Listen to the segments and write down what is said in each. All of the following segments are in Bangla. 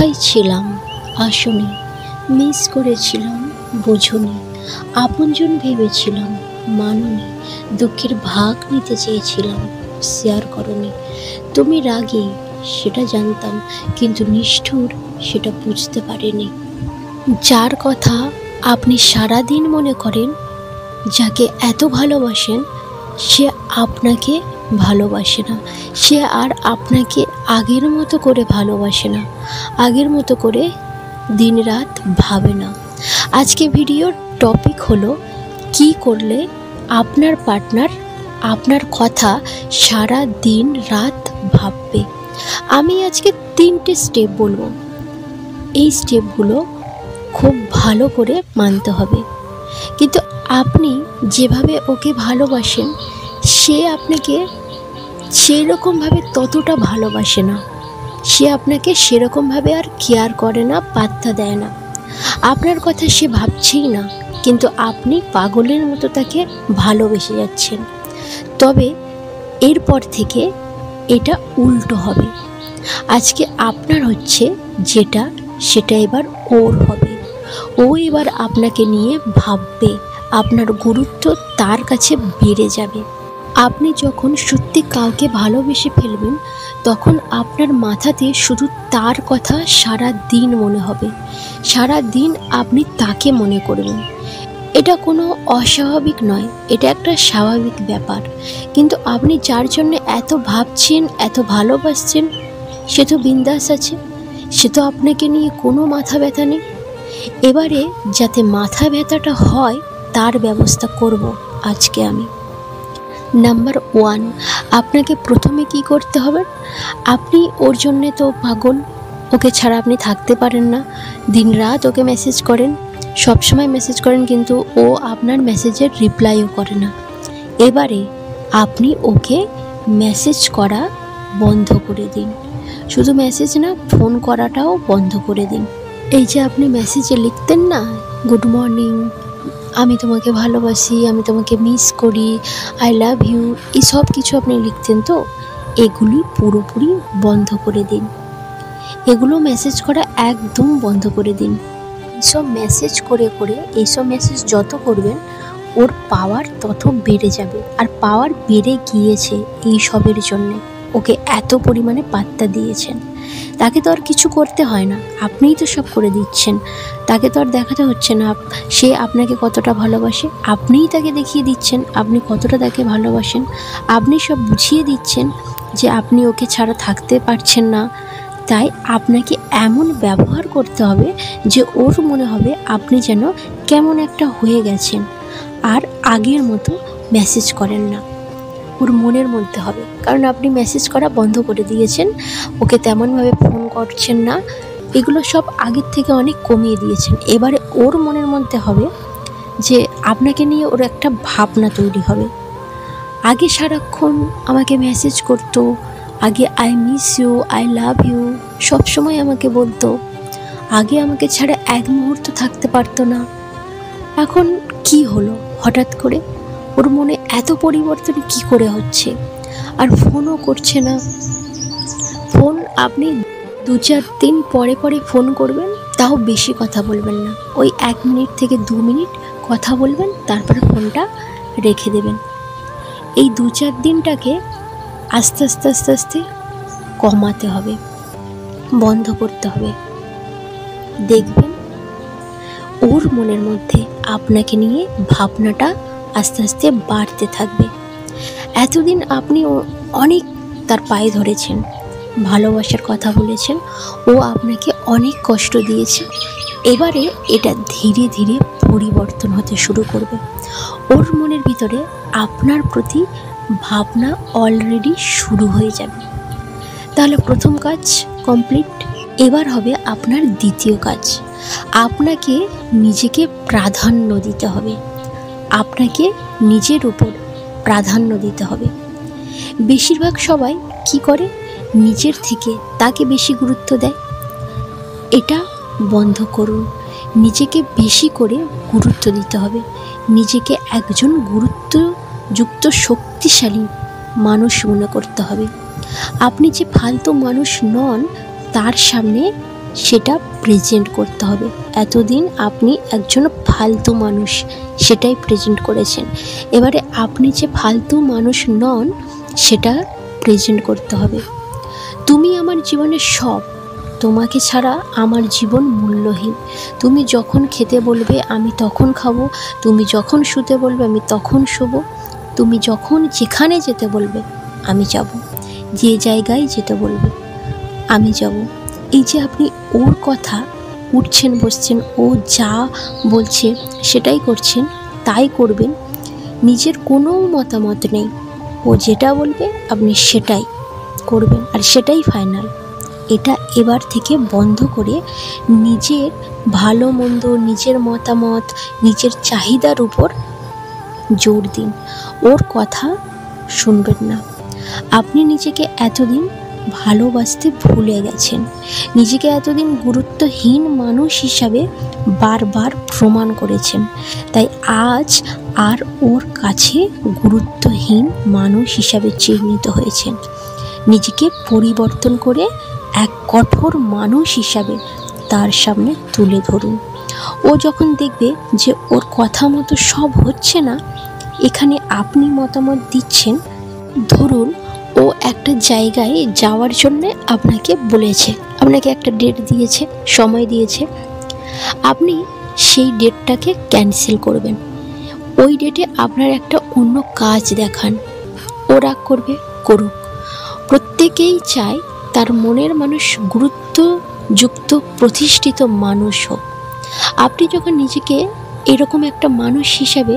কোথায় ছিলাম আসনি, মিস করেছিলাম বোঝনি, আপনজন ভেবেছিলাম মাননি, দুঃখের ভাগ নিতে চেয়েছিলাম শেয়ার করনি। তুমি রাগী সেটা জানতাম, কিন্তু নিষ্ঠুর সেটা বুঝতে পারিনি। যার কথা আপনি সারাদিন মনে করেন, যাকে এত ভালোবাসেন, সে আপনাকে ভালোবাসে না। সে আর আপনাকে আগের মতো করে ভালোবাসে না, আগের মতো করে দিনরাত ভাবে না। আজকে ভিডিওর টপিক হলো কি করলে আপনার পার্টনার আপনার কথা সারা দিন রাত ভাববে। আমি আজকে 3টে স্টেপ বলবো। এই স্টেপগুলো খুব ভালো করে মানতে হবে। কিন্তু আপনি যেভাবে ওকে ভালোবাসেন, সে আপনাকে সেরকমভাবে ততটা ভালোবাসে না। সে আপনাকে সেরকমভাবে আর কেয়ার করে না, পাত্তা দেয় না। আপনার কথা সে ভাবছেই না, কিন্তু আপনি পাগলের মতো তাকে ভালোবেসে যাচ্ছেন। তবে এরপর থেকে এটা উল্টো হবে। আজকে আপনার হচ্ছে যেটা, সেটা এবার ওর হবে। ও এবার আপনাকে নিয়ে ভাববে, আপনার গুরুত্ব তার কাছে বেড়ে যাবে। আপনি যখন সত্যি কাউকে ভালোবেসে ফেলবেন, তখন আপনার মাথাতে শুধু তার কথা সারা দিন মনে হবে। সারা দিন আপনি তাকে মনে করবেন। এটা কোনো অস্বাভাবিক নয়, এটা একটা স্বাভাবিক ব্যাপার। কিন্তু আপনি যার জন্য এত ভাবছেন, এত ভালোবাসছেন, সে তো বিন্দাস আছে, সে তো আপনাকে নিয়ে কোনো মাথা ব্যথা নেই। এবারে যাতে মাথা ব্যথাটা হয়, তার ব্যবস্থা করব আজকে আমি। নাম্বার 1, আপনাকে প্রথমে কি করতে হবে? আপনি ওর জন্যে তো পাগল, ওকে ছাড়া আপনি থাকতে পারেন না। দিনরাত ওকে মেসেজ করেন, সবসময় মেসেজ করেন, কিন্তু ও আপনার মেসেজের রিপ্লাইও করে না। এবারে আপনি ওকে মেসেজ করা বন্ধ করে দিন। শুধু মেসেজ না, ফোন করাটাও বন্ধ করে দিন। এই যে আপনি মেসেজে লিখতেন না, গুড মর্নিং, আমি তোমাকে ভালোবাসি, আমি তোমাকে মিস করি, আই লাভ ইউ, এই সব কিছু আপনি লিখতেন তো, এগুলি পুরোপুরি বন্ধ করে দিন। এগুলো মেসেজ করা একদম বন্ধ করে দিন। এইসব মেসেজ করে করে, এইসব মেসেজ যত করবেন, ওর পাওয়ার তত বেড়ে যাবে। আর পাওয়ার বেড়ে গিয়েছে এই সবের জন্যে। ওকে এত পরিমাণে পাত্তা দিয়েছেন, তাকে তো আর কিছু করতে হয় না, আপনিই তো সব করে দিচ্ছেন। তাকে তো আর দেখাতে হচ্ছে না সে আপনাকে কতটা ভালোবাসে, আপনিই তাকে দেখিয়ে দিচ্ছেন আপনি কতটা তাকে ভালোবাসেন। আপনি সব বুঝিয়ে দিচ্ছেন যে আপনি ওকে ছাড়া থাকতে পারছেন না। তাই আপনাকে এমন ব্যবহার করতে হবে যে ওর মনে হবে আপনি যেন কেমন একটা হয়ে গেছেন, আর আগের মতো মেসেজ করেন না। ওর মনের মধ্যে হবে, কারণ আপনি মেসেজ করা বন্ধ করে দিয়েছেন, ওকে তেমনভাবে ফোন করছেন না, এগুলো সব আগের থেকে অনেক কমিয়ে দিয়েছেন। এবারে ওর মনের মধ্যে হবে যে আপনাকে নিয়ে ওর একটা ভাবনা তৈরি হবে। আগে সারাক্ষণ আমাকে মেসেজ করতো, আগে I miss you, I love you সবসময় আমাকে বলতো, আগে আমাকে ছাড়া এক মুহূর্ত থাকতে পারতো না। এখন কি হলো হঠাৎ করে? ওর মনে এত পরিবর্তন কি করে হচ্ছে? আর ফোনও করছে না। ফোন আপনি 2-4 দিন পরে পরে ফোন করবেন, তাও বেশি কথা বলবেন না। ওই 1 মিনিট থেকে 2 মিনিট কথা বলবেন, তারপরে ফোনটা রেখে দেবেন। এই 2-4 দিনটাকে আস্তে আস্তে আস্তে আস্তে কমাতে হবে, বন্ধ করতে হবে। দেখবেন ওর মনের মধ্যে আপনাকে নিয়ে ভাবনাটা আস্তে আস্তে বাড়তে থাকবে। এতদিন আপনি অনেক তার পায়ে ধরেছেন, ভালোবাসার কথা বলেছেন, ও আপনাকে অনেক কষ্ট দিয়েছে। এবারে এটা ধীরে ধীরে পরিবর্তন হতে শুরু করবে। ওর মনের ভিতরে আপনার প্রতি ভাবনা অলরেডি শুরু হয়ে যাবে। তাহলে প্রথম কাজ কমপ্লিট। এবার হবে আপনার দ্বিতীয় কাজ। আপনাকে নিজেকে প্রাধান্য দিতে হবে, আপনাকে নিজের উপর প্রাধান্য দিতে হবে। বেশিরভাগ সবাই কি করে, নিজের থেকে তাকে বেশি গুরুত্ব দেয়। এটা বন্ধ করুন। নিজেকে বেশি করে গুরুত্ব দিতে হবে। নিজেকে একজন গুরুত্বযুক্ত শক্তিশালী মানুষ মনে করতে হবে। আপনি যে ফালতু মানুষ নন, তার সামনে সেটা প্রেজেন্ট করতে হবে। এতদিন আপনি একজন ফালতু মানুষ, সেটাই প্রেজেন্ট করেছেন। এবারে আপনি যে ফালতু মানুষ নন সেটা প্রেজেন্ট করতে হবে। তুমি আমার জীবনের সব, তোমাকে ছাড়া আমার জীবন মূল্যহীন। তুমি যখন খেতে বলবে আমি তখন খাবো, তুমি যখন শুতে বলবে আমি তখন শোবো, তুমি যখন যেখানে যেতে বলবে আমি যাব, যে জায়গায় যেতে বলবে আমি যাব। এই যে আপনি ওর কথা উঠছেন বসছেন, ও যা বলছে সেটাই করছেন, তাই করবেন, নিজের কোনো মতামত নেই, ও যেটা বলবে আপনি সেটাই করবেন আর সেটাই ফাইনাল। এটা এবার থেকে বন্ধ করে নিজের ভালো মন্দ, নিজের মতামত, নিজের চাহিদার উপর জোর দিন। ওর কথা শুনবেন না। আপনি নিজেকে এতদিন ভালোবাসতে ভুলে গেছেন, নিজেকে এতদিন গুরুত্বহীন মানুষ হিসাবে বারবার প্রমাণ করেছেন, তাই আজ আর ওর কাছে গুরুত্বহীন মানুষ হিসাবে চিহ্নিত হয়েছেন। নিজেকে পরিবর্তন করে এক কঠোর মানুষ হিসাবে তার সামনে তুলে ধরুন। ও যখন দেখবে যে ওর কথা মতো সব হচ্ছে না, এখানে আপনি মতামত দিচ্ছেন, ধরুন ও একটা জায়গায় যাওয়ার জন্য আপনাকে বলেছে, আপনাকে একটা ডেট দিয়েছে, সময় দিয়েছে, আপনি সেই ডেটটাকে ক্যান্সেল করবেন। ওই ডেটে আপনার একটা অন্য কাজ দেখান। ও রাগ করবে, করুক। প্রত্যেকেই চায় তার মনের মানুষ গুরুত্বযুক্ত প্রতিষ্ঠিত মানুষ হোক। আপনি যখন নিজেকে এরকম একটা মানুষ হিসাবে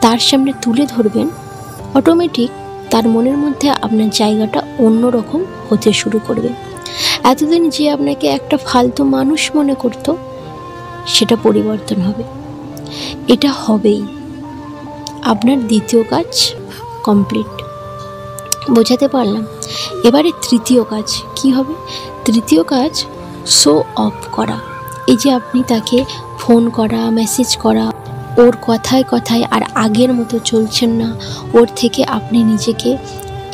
তার সামনে তুলে ধরবেন, অটোমেটিক তার মনের মধ্যে আপনার জায়গাটা অন্যরকম হতে শুরু করবে। এতদিন যে আপনাকে একটা ফালতু মানুষ মনে করত, সেটা পরিবর্তন হবে। এটা হবেই। আপনার দ্বিতীয় কাজ কমপ্লিট, বোঝাতে পারলাম? এবারে তৃতীয় কাজ কি হবে? তৃতীয় কাজ শো অফ করা। এই যে আপনি তাকে ফোন করা, মেসেজ করা, ওর কথায় কথায় আর আগের মতো চলছেন না, ওর থেকে আপনি নিজেকে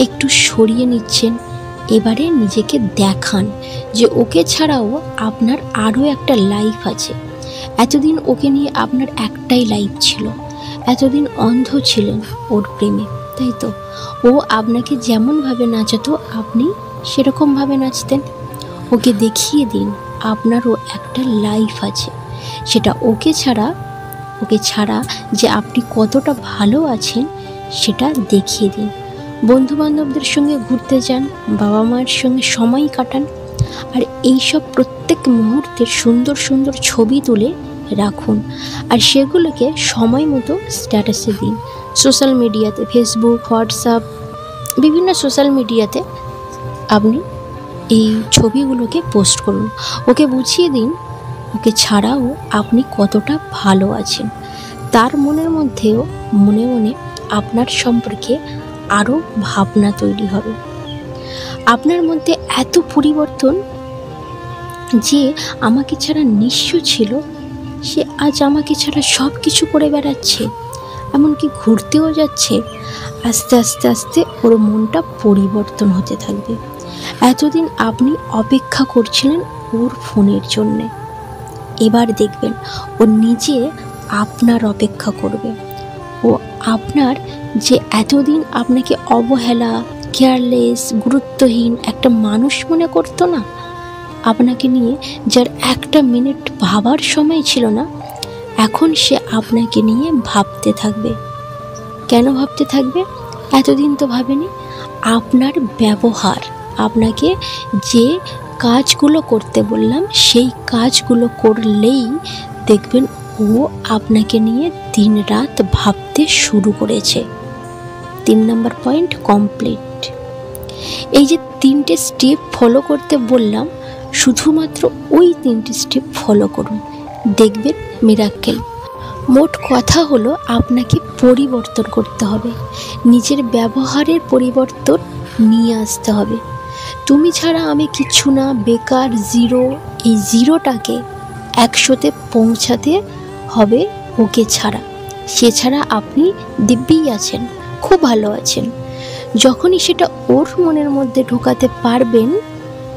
একটু সরিয়ে নিচ্ছেন। এবারে নিজেকে দেখান যে ওকে ছাড়াও আপনার আরও একটা লাইফ আছে। এতদিন ওকে নিয়ে আপনার একটাই লাইফ ছিল, এতদিন অন্ধ ছিলেন ওর প্রেমে, তাই তো? ও আপনাকে যেমনভাবে নাচাতো আপনি সেরকমভাবে নাচতেন। ওকে দেখিয়ে দিন আপনারও একটা লাইফ আছে, সেটা ওকে ছাড়া যে আপনি কতটা ভালো আছেন সেটা দেখিয়ে দিন। বন্ধুবান্ধবদের সঙ্গে ঘুরতে যান, বাবা মায়ের সঙ্গে সময় কাটান, আর এইসব প্রত্যেক মুহূর্তের সুন্দর সুন্দর ছবি তুলে রাখুন, আর সেগুলোকে সময় মতো স্ট্যাটাসে দিন। সোশ্যাল মিডিয়াতে, ফেসবুক, হোয়াটসঅ্যাপ, বিভিন্ন সোশ্যাল মিডিয়াতে আপনি এই ছবিগুলোকে পোস্ট করুন। ওকে বুঝিয়ে দিন ওকে ছাড়াও আপনি কতটা ভালো আছেন। তার মনের মধ্যেও মনে মনে আপনার সম্পর্কে আরও ভাবনা তৈরি হবে। আপনার মধ্যে এত পরিবর্তন যে আমাকে ছাড়া নিঃস্ব ছিল, সে আজ আমাকে ছাড়া সব কিছু করে বেড়াচ্ছে, এমনকি ঘুরতেও যাচ্ছে। আস্তে আস্তে আস্তে ওর মনটা পরিবর্তন হতে থাকবে। এতদিন আপনি অপেক্ষা করছিলেন ওর ফোনের জন্যে, এবার দেখবেন ও নিজে আপনার অপেক্ষা করবে। ও আপনার যে এতদিন আপনাকে অবহেলা, কেয়ারলেস, গুরুত্বহীন একটা মানুষ মনে করতো না, আপনাকে নিয়ে যার একটা মিনিট ভাবার সময় ছিল না, এখন সে আপনাকে নিয়ে ভাবতে থাকবে। কেন ভাবতে থাকবে? এতদিন তো ভাবেনি। আপনার ব্যবহার, আপনাকে যে কাজগুলো করতে বললাম সেই কাজগুলো করলেই দেখবেন ও আপনাকে নিয়ে দিন রাত ভাবতে শুরু করেছে। 3 নম্বর পয়েন্ট কমপ্লিট। এই যে 3টে স্টেপ ফলো করতে বললাম, শুধুমাত্র ওই 3টে স্টেপ ফলো করুন, দেখবেন মিরাকেল। মোট কথা হলো আপনাকে পরিবর্তন করতে হবে, নিজের ব্যবহারের পরিবর্তন নিয়ে আসতে হবে। তুমি ছাড়া আমি কিচ্ছু না, বেকার, জিরো, এই জিরোটাকে 100তে পৌঁছাতে হবে ওকে ছাড়া। সে ছাড়া আপনি দিব্যি আছেন, খুব ভালো আছেন। যখনই সেটা ওর মনের মধ্যে ঢোকাতে পারবেন,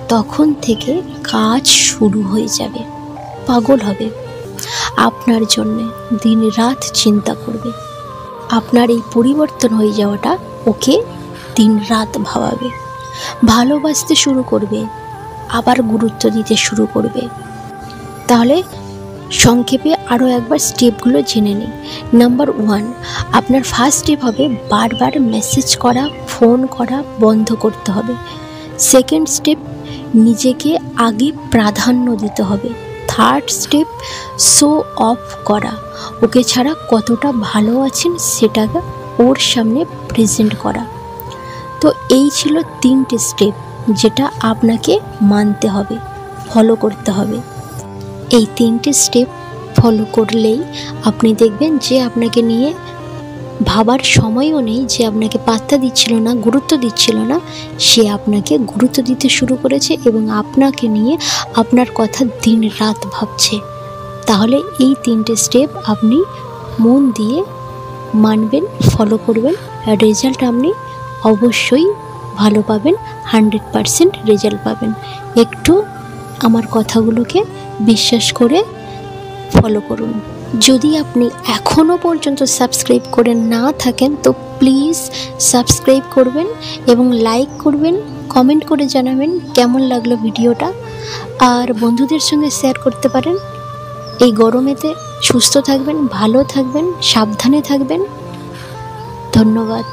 তখন থেকে কাজ শুরু হয়ে যাবে। পাগল হবে, আপনার জন্যে দিন রাত চিন্তা করবে। আপনার এই পরিবর্তন হয়ে যাওয়াটা ওকে দিন রাত ভাবাবে, ভালোবাসতে শুরু করবে, আবার গুরুত্ব দিতে শুরু করবে। তাহলে সংক্ষেপে আরও একবার স্টেপগুলো জেনে নিই। নাম্বার 1, আপনার ফার্স্ট স্টেপ হবে বারবার মেসেজ করা, ফোন করা বন্ধ করতে হবে। সেকেন্ড স্টেপ, নিজেকে আগে প্রাধান্য দিতে হবে। থার্ড স্টেপ, শো অফ করা, ওকে ছাড়া কতটা ভালো আছেন সেটাকে ওর সামনে প্রেজেন্ট করা। তো এই ছিল 3টে স্টেপ যেটা আপনাকে মানতে হবে, ফলো করতে হবে। এই 3টে স্টেপ ফলো করলেই আপনি দেখবেন যে আপনাকে নিয়ে ভাবার সময়ও নেই, যে আপনাকে পাত্তা দিচ্ছিল না, গুরুত্ব দিচ্ছিল না, সে আপনাকে গুরুত্ব দিতে শুরু করেছে এবং আপনাকে নিয়ে আপনার কথা দিন রাত ভাবছে। তাহলে এই 3টে স্টেপ আপনি মন দিয়ে মানবেন, ফলো করবেন, রেজাল্ট আপনি অবশ্যই ভালো পাবেন, 100% রেজাল্ট পাবেন। একটু আমার কথাগুলোকে বিশ্বাস করে ফলো করুন। যদি আপনি এখনও পর্যন্ত সাবস্ক্রাইব করে না থাকেন তো প্লিজ সাবস্ক্রাইব করবেন এবং লাইক করবেন, কমেন্ট করে জানাবেন কেমন লাগলো ভিডিওটা, আর বন্ধুদের সঙ্গে শেয়ার করতে পারেন। এই গরমেতে সুস্থ থাকবেন, ভালো থাকবেন, সাবধানে থাকবেন। ধন্যবাদ।